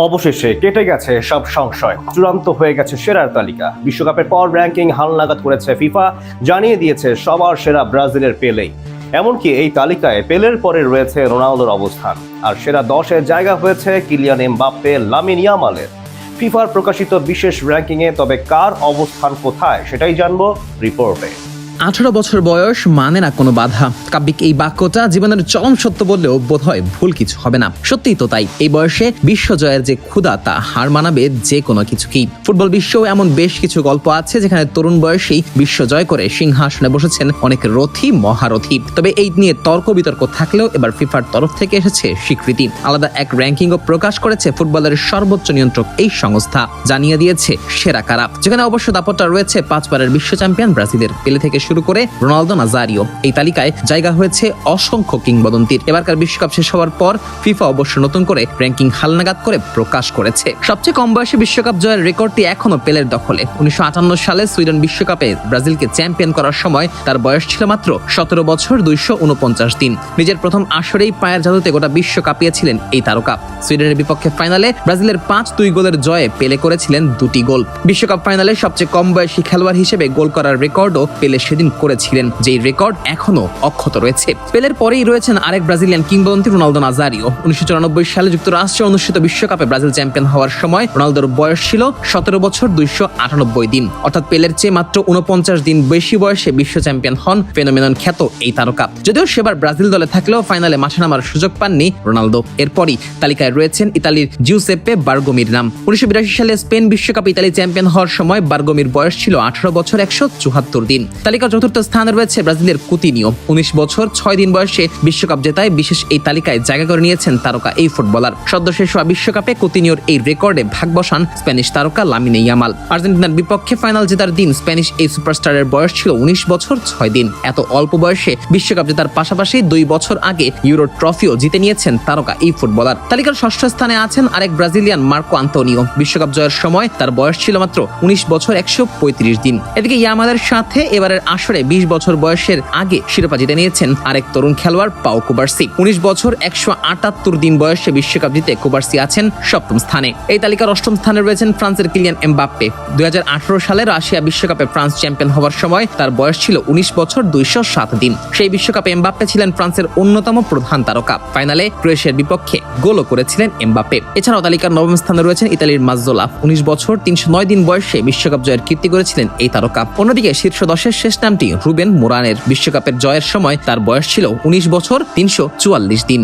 অবশেষে কেটে গেছে সব সংশয়, চূড়ান্ত হয়ে গেছে সেরার তালিকা। বিশ্বকাপের পর র্যাঙ্কিং হালনাগাদ করেছে ফিফা, জানিয়ে দিয়েছে সবার সেরা ব্রাজিলের পেলেই। এমনকি এই তালিকায় পেলের পরে রয়েছে রোনালদোর অবস্থান, আর সেরা 10-এ জায়গা হয়েছে কিলিয়ান এমবাপ্পে, লামিন ইয়ামালের। ফিফার প্রকাশিত বিশেষ র্যাঙ্কিংয়ে তবে কার অবস্থান কোথায় সেটাই জানবো রিপোর্টে। 18 বছর বয়স মানে না কোনো বাধা। কাব্যিক এই বাক্যটা জীবনের চরম সত্য বললেও বোধহয় ভুল কিছু হবে না। সত্যিই তো তাই। এই বয়সে বিশ্বজয়ের যে ক্ষুধা তা হার মানাবে যে কোনো কিছুকেই। ফুটবল বিশ্বেও এমন বেশ কিছু গল্প আছে যেখানে তরুণ বয়সেই বিশ্বজয় করে সিংহাসনে বসেছেন অনেক রথী মহারথী। তবে এই নিয়ে তর্ক বিতর্ক থাকলেও এবার ফিফার তরফ থেকে এসেছে স্বীকৃতি। আলাদা এক র্যাঙ্কিংও প্রকাশ করেছে ফুটবলের সর্বোচ্চ নিয়ন্ত্রক এই সংস্থা, জানিয়ে দিয়েছে সেরা কারা, যেখানে অবশ্য দাপটটা রয়েছে 5 বারের বিশ্ব চ্যাম্পিয়ন ব্রাজিলের। পেলে থেকে শুরু করে রোনালদো, নাজারিও। এই তালিকায় জায়গা হয়েছে অসংখ্য কিংবদন্তির। এবারকার বিশ্বকাপ শেষ হওয়ার পর ফিফা অবশ্য নতুন করে র্যাঙ্কিং হালনাগাদ করে প্রকাশ করেছে। সবচেয়ে কম বয়সে বিশ্বকাপ জয়ের রেকর্ডটি এখনো পেলের দখলে। 1958 সালে সুইডেন বিশ্বকাপে ব্রাজিলকে চ্যাম্পিয়ন করার সময় তার বয়স ছিল মাত্র 17 বছর 249 দিন। নিজের প্রথম আসরেই পায়ের জাদুতে গোটা বিশ্ব কাঁপিয়েছিলেন এই তারকা। সুইডেনের বিপক্ষে ফাইনালে ব্রাজিলের 5-2 গোলের জয়ে পেলে করেছিলেন 2টি গোল। বিশ্বকাপ ফাইনালে সবচেয়ে কম বয়সী খেলোয়াড় হিসেবে গোল করার রেকর্ডও পেলে সেদিন করেছিলেন, যেই রেকর্ড এখনো অক্ষত রয়েছে। পেলের পরেই রয়েছেন আরেক ব্রাজিলিয়ান কিংবদন্তি রোনালদো নাজারিও। 1994 সালে যুক্তরাষ্ট্রে অনুষ্ঠিত বিশ্বকাপে ব্রাজিল চ্যাম্পিয়ন হওয়ার সময় রোনালদোর বয়স ছিল 17 বছর 298 দিন, অর্থাৎ পেলের চেয়ে মাত্র 49 দিন বেশি বয়সে বিশ্ব চ্যাম্পিয়ন হন ফেনোমেনন খ্যাত এই তারকা। যদিও সেবার ব্রাজিল দলে থাকলেও ফাইনালে মাঠে নামার সুযোগ পাননি রোনালদো। এরপরই তালিকায় রয়েছেন ইতালির জিউসেপ্পে বার্গোমির নাম। 1982 সালে স্পেন বিশ্বকাপে ইতালি চ্যাম্পিয়ন হওয়ার সময় বার্গোমির বয়স ছিল 18 বছর 174 দিন। তালিকার চতুর্থ স্থানে রয়েছে ব্রাজিলের কুতিনিও। 19 বছর 6 দিন বয়সে বিশ্বকাপ জেতায় বিশেষ এই তালিকায় জায়গা করে নিয়েছেন তারকা এই ফুটবলার। সদ্য শেষ হওয়া বিশ্বকাপে কুতিনিওর এই রেকর্ডে ভাগ বসান স্প্যানিশ তারকা লামিন ইয়ামাল। আর্জেন্টিনার বিপক্ষে ফাইনাল জেতার দিন স্প্যানিশ এই সুপারস্টারের বয়স ছিল 19 বছর 6 দিন। এত অল্প বয়সে বিশ্বকাপ জেতার পাশাপাশি 2 বছর আগে ইউরো ট্রফিও জিতে নিয়েছেন তারকা এই ফুটবলার। তালিকার ষষ্ঠ স্থানে আছেন আরেক ব্রাজিলিয়ান মার্কো আন্তোনিও। বিশ্বকাপ জয়ের সময় তার বয়স ছিল মাত্র 19 বছর 135 দিন। এদিকে ইয়ামালের সাথে এবারের আসরে 20 বছর বয়সের আগে শিরোপা জিতে নিয়েছেন আরেক তরুণ খেলোয়াড় পাও কুবার্সি। 19 বছর 178 দিন বয়সে বিশ্বকাপ জিতে কুবার্সি আছেন সপ্তম স্থানে। এই তালিকার অষ্টম স্থানে রয়েছেন ফ্রান্সের কিলিয়ান এমবাপ্পে। 2018 সালে রাশিয়া বিশ্বকাপে ফ্রান্স চ্যাম্পিয়ন হওয়ার সময় তার বয়স ছিল 19 বছর 207 দিন। সেই বিশ্বকাপে এমবাপ্পে ছিলেন ফ্রান্সের অন্যতম প্রধান তারকা। ফাইনালে ক্রোয়েশিয়ার বিপক্ষে গোলও করেছিলেন এমবাপ্পে। এছাড়াও তালিকার নবম স্থানে রয়েছেন ইতালির মাজ্জোলা। 19 বছর 309 দিন বয়সে বিশ্বকাপ জয়ের কীর্তি করেছিলেন এই তারকা। অন্যদিকে শীর্ষ 10-এর শেষ নামটি রুবেন মোরানের। বিশ্বকাপের জয়ের সময় তার বয়স ছিল 19 বছর 344 দিন।